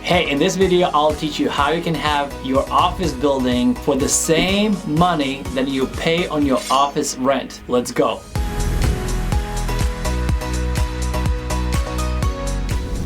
Hey, in this video, I'll teach you how you can have your office building for the same money that you pay on your office rent. Let's go.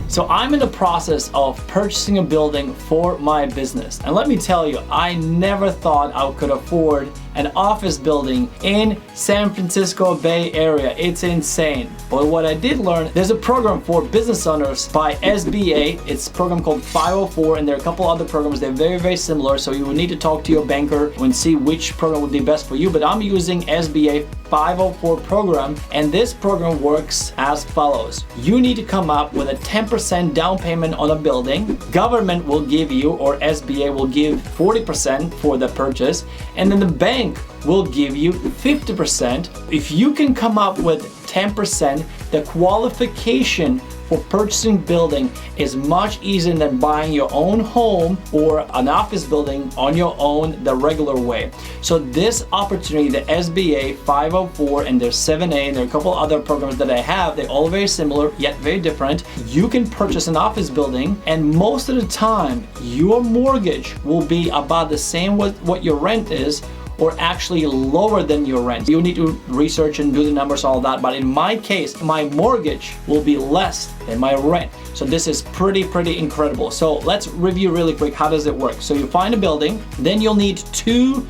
So I'm in the process of purchasing a building for my business. And let me tell you, I never thought I could afford an office building in San Francisco Bay Area. It's insane. But what I did learn, there's a program for business owners by SBA. It's a program called 504, and there are a couple other programs. They're very, very similar. So you will need to talk to your banker and see which program would be best for you. But I'm using SBA 504 program, and this program works as follows. You need to come up with a 10% down payment on a building. Government will give you, or SBA will give 40% for the purchase, and then the bank will give you 50%. If you can come up with 10%, the qualification for purchasing building is much easier than buying your own home or an office building on your own the regular way. So this opportunity, the SBA 504 and there's 7A and there are a couple other programs that I have, they're all very similar yet very different. You can purchase an office building, and most of the time your mortgage will be about the same with what your rent is, or actually lower than your rent. You need to research and do the numbers, all that. But in my case, my mortgage will be less than my rent. So this is pretty incredible. So let's review really quick. How does it work? So you find a building, then you'll need two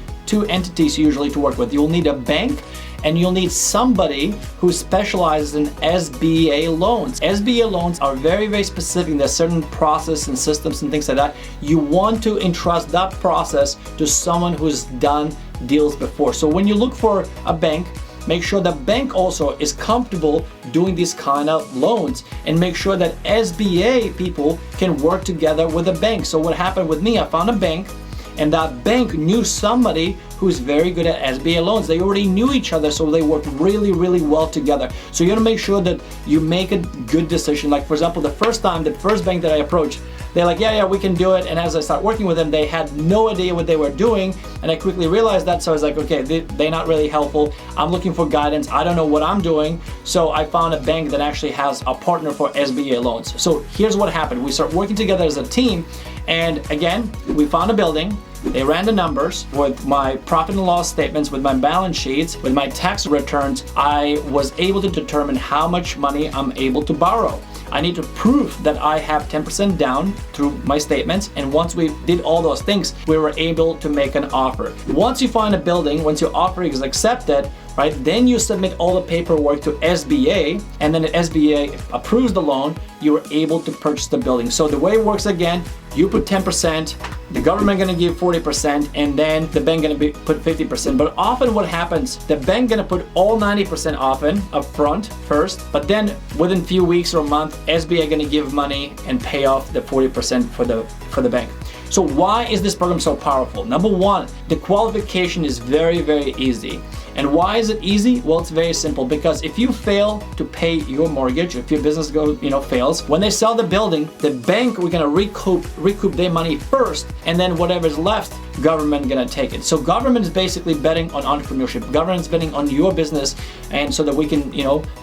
entities usually to work with. You'll need a bank, and you'll need somebody who specializes in SBA loans. SBA loans are very, very specific. There's certain process and systems and things like that. You want to entrust that process to someone who's done deals before. So when you look for a bank, make sure the bank also is comfortable doing these kind of loans, and make sure that SBA people can work together with a bank. So what happened with me, I found a bank, and that bank knew somebody who's very good at SBA loans. They already knew each other, so they worked really well together. So you gotta make sure that you make a good decision. Like for example, the first bank that I approached, they're like, yeah, we can do it. And as I start working with them, they had no idea what they were doing. And I quickly realized that, so I was like, okay, they're not really helpful. I'm looking for guidance. I don't know what I'm doing. So I found a bank that actually has a partner for SBA loans. So here's what happened. We started working together as a team. And again, we found a building. They ran the numbers with my profit and loss statements, with my balance sheets, with my tax returns. I was able to determine how much money I'm able to borrow. I need to prove that I have 10% down through my statements, and once we did all those things, we were able to make an offer. Once you find a building, once your offer is accepted, right, then you submit all the paperwork to SBA, and then the SBA approves the loan, you're able to purchase the building. So the way it works, again, you put 10%, the government gonna give 40%, and then the bank gonna put 50%. But often what happens, the bank gonna put all 90% often up front first, but then within a few weeks or a month, SBA gonna give money and pay off the 40% for the bank. So why is this program so powerful? Number one, the qualification is very easy. And why is it easy? Well, it's very simple, because if you fail to pay your mortgage, if your business fails, when they sell the building, the bank, we're gonna recoup their money first, and then whatever's left, government gonna take it. So government is basically betting on entrepreneurship. Government is betting on your business, and so that we can,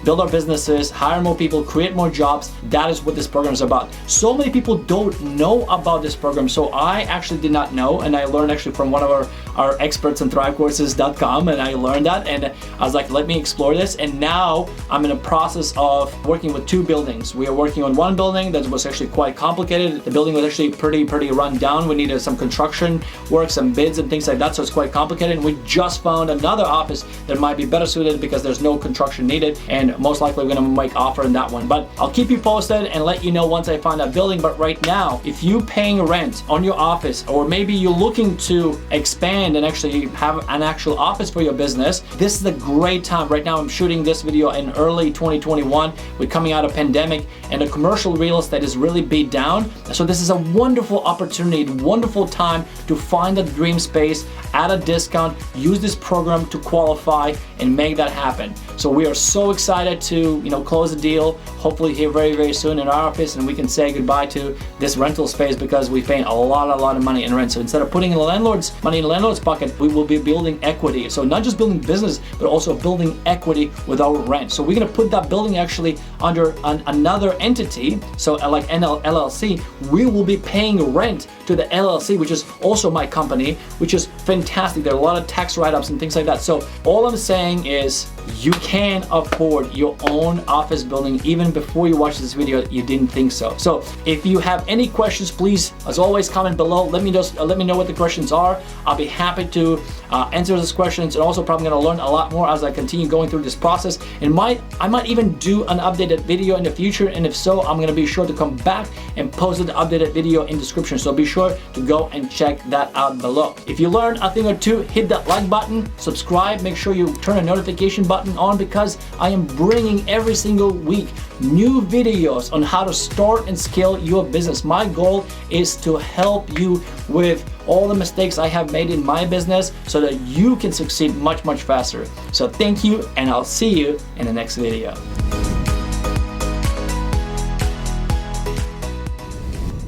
build our businesses, hire more people, create more jobs. That is what this program is about. So many people don't know about this program. So I actually did not know, and I learned actually from one of our experts on thrivecourses.com, and I learned that, and I was like, let me explore this. And now I'm in a process of working with two buildings. We are working on one building that was actually quite complicated. The building was actually pretty run down. We needed some construction work, some bids and things like that, so it's quite complicated. And we just found another office that might be better suited because there's no construction needed, and most likely we're gonna make offer in that one. But I'll keep you posted and let you know once I find that building. But right now, if you're paying rent on your office, or maybe you're looking to expand and actually have an actual office for your business, this is a great time. Right now I'm shooting this video in early 2021. We're coming out of pandemic, and the commercial real estate is really beat down. So this is a wonderful opportunity, wonderful time to find a dream space at a discount. Use this program to qualify and make that happen. So we are so excited to, close the deal, hopefully here very, very soon in our office, and we can say goodbye to this rental space because we pay a lot of money in rent. So instead of putting in the landlord's money in the landlord's pocket, we will be building equity. So not just building business, but also building equity with our rent. So we're gonna put that building actually under another entity. So like LLC, we will be paying rent to the LLC, which is also my company, which is fantastic. There are a lot of tax write-ups and things like that. So all I'm saying is you can afford your own office building. Even before you watch this video, you didn't think so. So if you have any questions, please, as always, comment below. Let me know what the questions are. I'll be happy to answer those questions, and also probably gonna learn a lot more as I continue going through this process. And I might even do an updated video in the future, and if so, I'm gonna be sure to come back and post the updated video in the description. So be sure to go and check that out below. If you learned a thing or two, hit that like button, subscribe, make sure you turn a notification button on, because I am bringing every single week new videos on how to start and scale your business. My goal is to help you with all the mistakes I have made in my business so that you can succeed much faster. So thank you, and I'll see you in the next video.